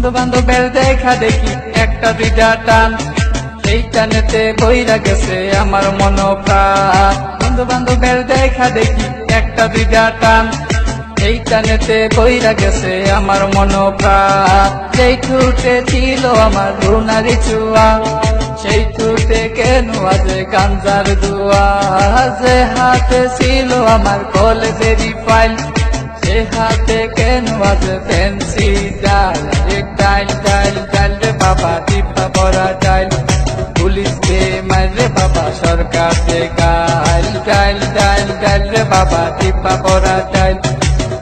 বন্ধু বান্ধবের দেখা দেখি একটা দুইটা টান, সেই টানেতে বইরা গেছে আমার মন প্রাণ। বন্ধু বান্ধবের দেখা দেখি একটা দুইটা টান, সেই টানেতে বইরা গেছে আমার মন প্রাণ। সেই ঠুটে ছিল আমার রুনারি চুয়া, সেই ঠুটে কেন আজ গাঞ্জার দুয়া। যে হাতে ছিল আমার কলেজেরই ফাইল, সে হাতে কেন আজ ফ্যান্সি ডাল। ডাইল ডাইল ডাইল রে বাবা, টিপা পড়া ডাইল, পুলিশ দে মার রে বাবা, সরকার দে গাইল। ডাইল ডাইল ডাইল রে বাবা, টিপা পড়া ডাইল,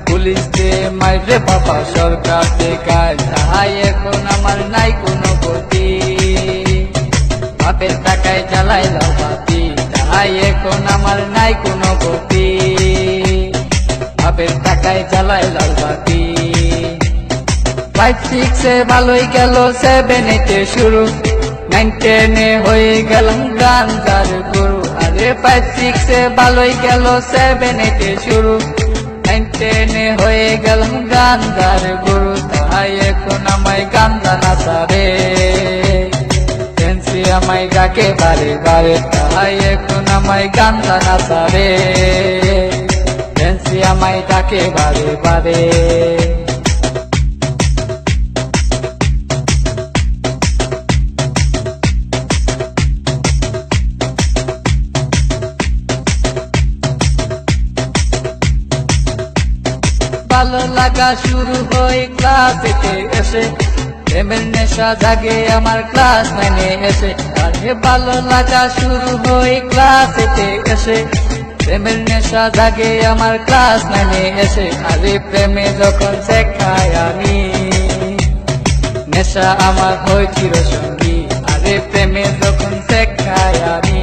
পুলিশ দে মার রে বাবা, সরকার দে গাইল। তাই এখন আমার নাই কোনো গতি, বাপের টাকায় জ্বালাইলাম বাতি। তাই এখন আমার নাই কোনো গতি, বাপের টাকায় জ্বালাইলাম বাতি। 5, 6 ভালোই গেল, 7, 8 শুরু, 9, 10 হয়ে গেলাম গাঞ্জার গুরু। আরে 5, 6 ভালোই গেল, 7, 8 শুরু, 9, 10 হয়ে গেলাম গাঞ্জার গুরু। তাই এখন আমায় গাঞ্জা নাচাবে, ফ্যান্সি আমায় ডাকে বারে বারে। তাই এখন আমায় গাঞ্জা নাচাবে, ফ্যান্সি আমায় ডাকে বারে বারে। ভালো লাগা শুরু হয় ক্লাসেতে এসে, প্রেমের নেশা জাগে আমার ক্লাস 9 এসে। আরে ভালো লাগা শুরু হয় ক্লাসেতে এসে, প্রেমের নেশা জাগে আমার ক্লাস 9 এসে। আরে প্রেমে যখন শেখায় আমি, নেশা আমার হয় চিরসঙ্গী। আরে প্রেমে যখন শেখায় আমি,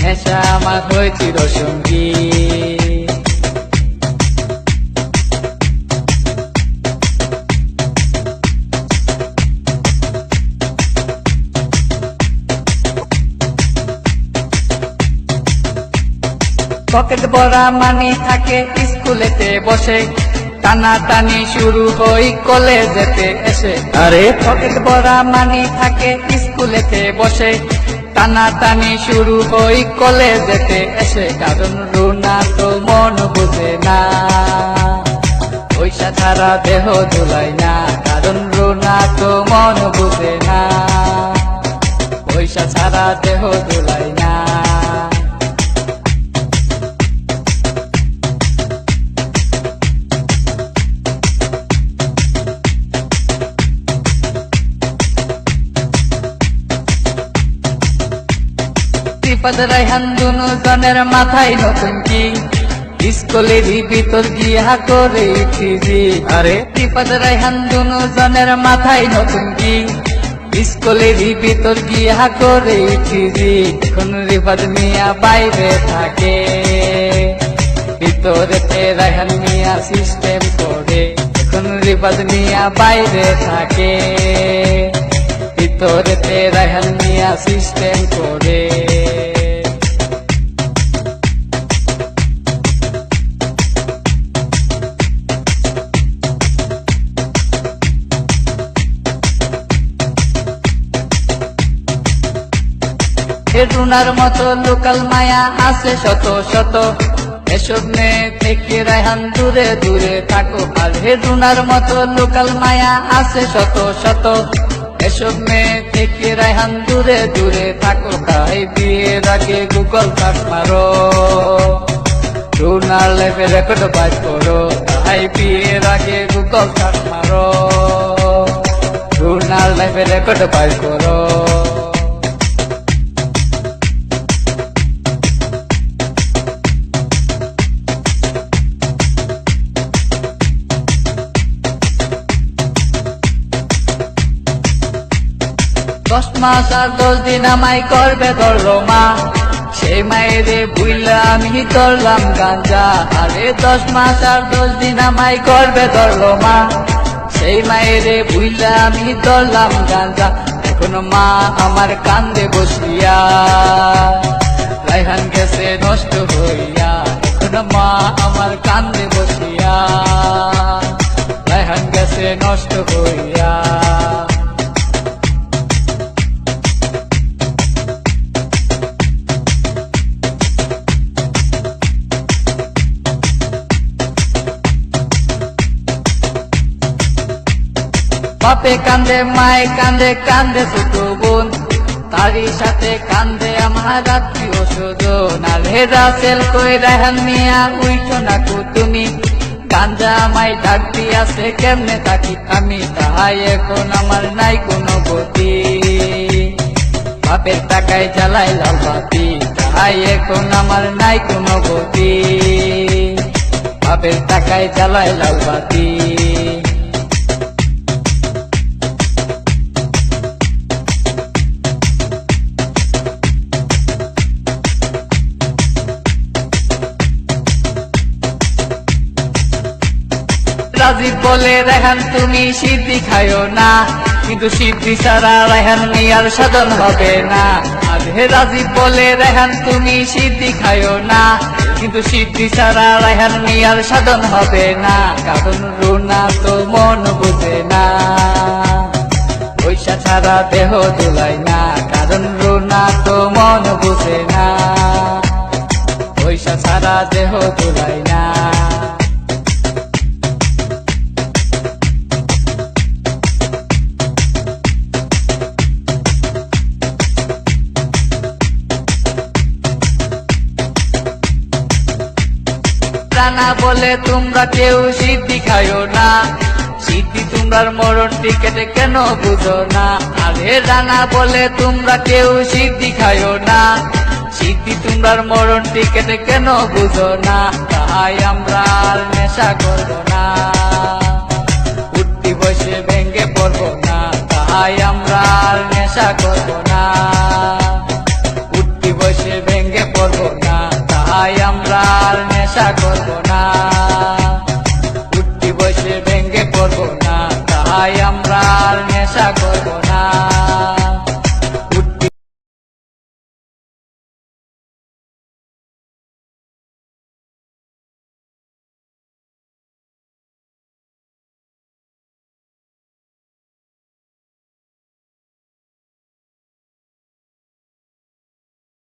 নেশা আমার হয় চিরসঙ্গী। পকেট ভরা মানি থাকে স্কুলেতে বসে, টানা টানি শুরু হই কলেজেতে এসে। আরে পকেট ভরা মানি থাকে স্কুলেতে বসে, টানা টানি শুরু হই কলেজেতে এসে। কারণ রুনা তো মন বুঝে না, পয়সা ছাড়া দেহ দুলাই না। কারণ রুনা তো মন বুঝে না, পয়সা ছাড়া দেহ দুলাই না। রিফাত রায়হান দুনো জনের মাথায় নতুন কি, স্কুলেরই ভিতর গিয়া করে খিজি। আরে রিফাত রায়হান দুনো জনের মাথায় নতুন কি, স্কুলেরই ভিতর গিয়া করে খিজি। এখন রিফাত মিয়া বাইরে থাকে, ভিতরেতে রায়হান মিয়া সিস্টেম করে। এখন রিফাত মিয়া বাইরে থাকে, ভিতরেতে রায়হান মিয়া সিস্টেম করে। রুনার মতো লোকাল মায়া আছে শত শত, এসব মেয়ে থেকে রায়হান দূরে দূরে থাকো। আর রুনার মতো লোকাল মায়া আছে শত শত, এসব মেয়ে থেকে রায়হান দূরে দূরে থাকো। তাই বিয়ের আগে গুগল সার্চ মারো, রুনার লাইফে রেকর্ড বাইট করো। তাই বিয়ের আগে গুগল সার্চ মারো, রুনার লাইফে রেকর্ড বাইট করো। 10 মাস আর 10 দিন আমায় করবে ধরলো মা, সেই মায়েরে বুইলা আমি ধরলাম গাঞ্জা। আরে 10 মাস আর 10 দিন আমায় করবে ধরলো মা, সেই মায়েরে বুইলা আমি ধরলাম গাঞ্জা। এখন মা আমার কান্দে বসিয়া, রায়হান গেছে নষ্ট হইয়া। এখন মা আমার কান্দে বসিয়া, রায়হান গেছে নষ্ট হইয়া। বাপে কান্দে, মায়ে কান্দে, কান্দে ছোট বোন, তারই সাথে কান্দে আমার আত্মীয় স্বজন। আরে রাসেল কই রায়হান মিয়া উইঠো না কো তুমি, গাঞ্জা আমায় ডাক দিয়াছে কেমনে থাকি আমি, তাহাই এখন আমার নাই কোনো গতি। বাপের টাকায় জ্বালাই লাল বাতি, তাহাই এখন আমার নাই কোনো গতি। বাপের টাকায় জ্বালাই লাল বাতি। রাজীব বলে রায়হান তুমি সিদ্ধি খাইও না, কিন্তু সিদ্ধি ছাড়া রায়হান মিয়ার সাধন হবে না। আরে রাজীব বলে রায়হান তুমি সিদ্ধি খাইও না, কিন্তু সিদ্ধি ছাড়া রায়হান মিয়ার সাধন হবে না। কারণ রুনা তো মন বুঝে না, পয়সা ছাড়া দেহ দোলায় না। কারণ রুনা তো মন বুঝে না, পয়সা ছাড়া দেহ দোলায় না। রানা বলে তোমরা কেউ সিদ্ধি খাইও না, সিদ্ধি তোমরার মরণ টিকেটে কেন বুঝো না। আরে রানা বলে তোমরা কেউ সিদ্ধি খাইও না, সিদ্ধি তোমরার মরণ টিকেটে কেন বুঝো না। তাই আমরা আর নেশা করবো না, উঠতি বসে ভেঙ্গে পড়বো না। তাই আমরা আর নেশা করবো না, উঠতি বসে ভেঙ্গে পড়বো না। তাই আমরা আর নেশা করবো না, উঠতি বসে ভেঙ্গে পড়বো না। তাই আমরা আর নেশা করবো না।